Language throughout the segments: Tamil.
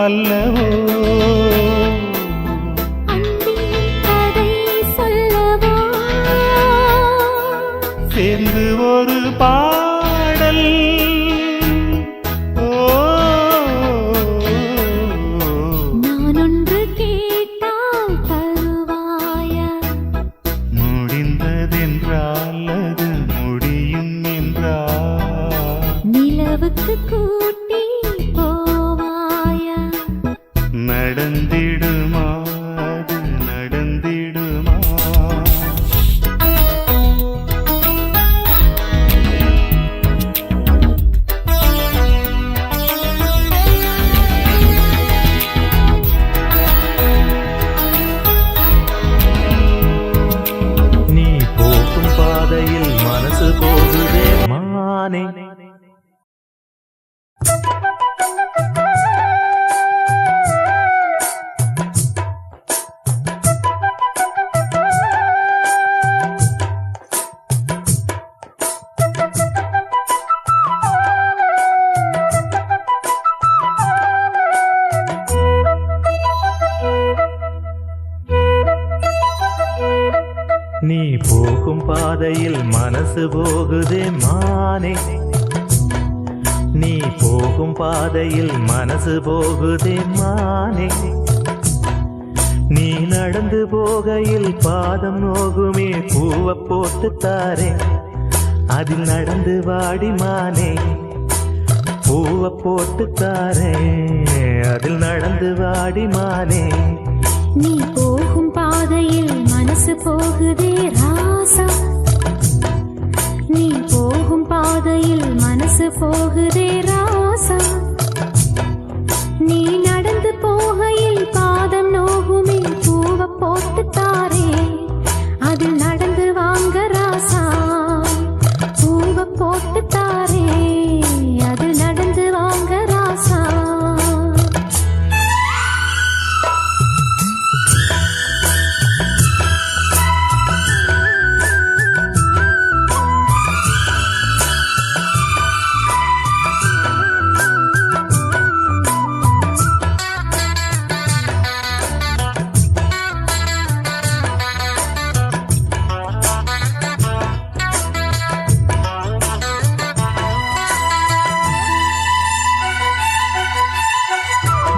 அல்லவோ சேர்ந்து ஒரு பாடல் நான் ஒன்று கேட்டால் தருவாயா முடிந்ததென்றால் அது முடியும் என்றால் நிலவுக்கு கூட்டி போவாயா நடந்திடுமா அது நடந்திடுமா நீ போகும் பாதையில் மனசு போகுதே மானே நீ போகும் பாதையில் மனசு போகுதே மானே நீ போகும் பாதையில் மனசு போகுதே மானே நீ நடந்து போகையில் பாதம் நோகுமே பூவை போட்டு தாரே அதில் நடந்து வாடி மானே பூவை போட்டு தாரே அதில் நடந்து வாடி மானே நீ போகும் பாதையில் மனசு போகுதே ராசா நீ போகும் பாதையில் மனசு போகுதே ராசா நீ நடந்து போகையில் பாதம் நோகுமே பூவை போட்டு தாரே அதில் நடந்து வாங்க ராசா பூவை போட்டு தாரே அதில் நடந்து வாங்க ராசா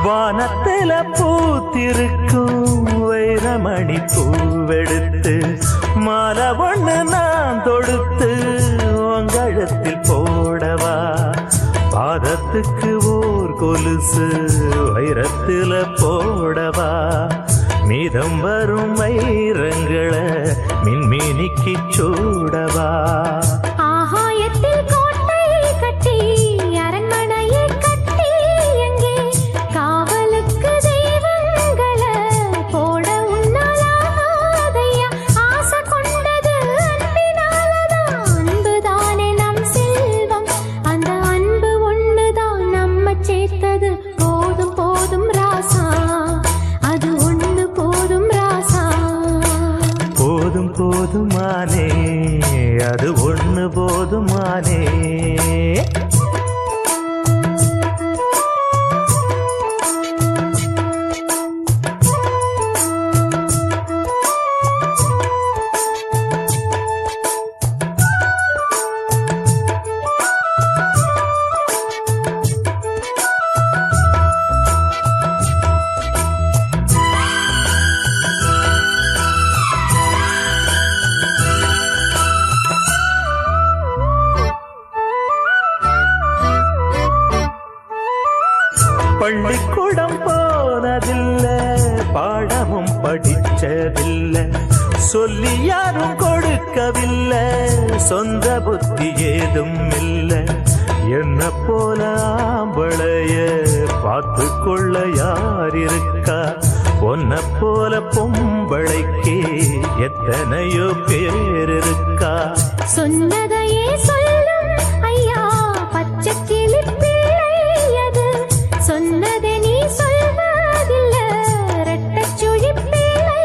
வானத்தில பூத்திருக்கும் வைரமணி பூவெடுத்து மாலை ஒண்ணு நான் தொடுத்து உங்கழுத்தில் போடவா பாதத்துக்கு ஓர் கொலுசு வைரத்தில போடவா மீதம் வரும் வைரங்களை மின்மினிக்கு சூடவா ஆகாயத்தில் கோட்டை கட்டி அரண்மனையை கட்டி எங்கே காவலுக்கு தெய்வங்களை போட உன்னாலாதையா ஆசை கொண்டது அன்பினாலதான் அன்புதானே நம் செல்வம் அந்த அன்பு ஒண்ணுதான் நம்ம சேர்த்தது போதும் போதும் ராசா அது ஒண்ணு போதும் ராசா போதும் போதுமானே அது ஒண்ணு போதுமானே பள்ளிக்கூடம் போனதில்லை பாடமும் படிச்சதில்லை சொல்லி யாரும் கொடுக்கவில்லை சொந்த புத்தி ஏதும் இல்லை என்ன போல ஆம்பளைய பார்த்து கொள்ள யார் இருக்கா ஒன்ன போல பொம்பளைக்கு எத்தனையோ பேர் இருக்கா சொன்னதையே சொல்லும் ஐயா பச்சை கிளி பிள்ளை அது சொன்னதை நீ சொல்வதில்லை ரெட்டச் சுழி பிள்ளை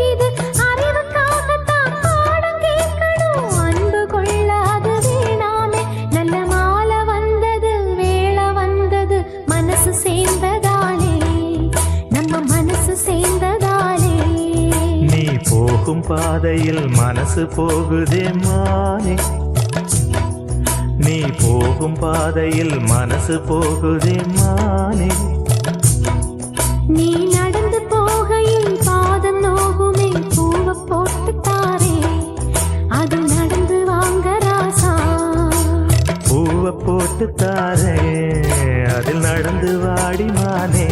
இது அறிவுக்காகத்தான் பாடம் கேட்கணும் அன்பு கொள்ளாது வேணாமே நல்ல மாலை வந்தது வேளை வந்தது மனசு சேர்ந்ததாலே போகும் பாதையில் மனசு போகுதே மானே, நீ போகும் பாதையில் மனசு போகுதே மானே. நீ நடந்து போகையில் பாதம் நோகுமே, பூவை போட்டு தாரே அது நடந்து வாங்க ராசா. பூவை போட்டு தாரே அதில் நடந்து வாடி மானே.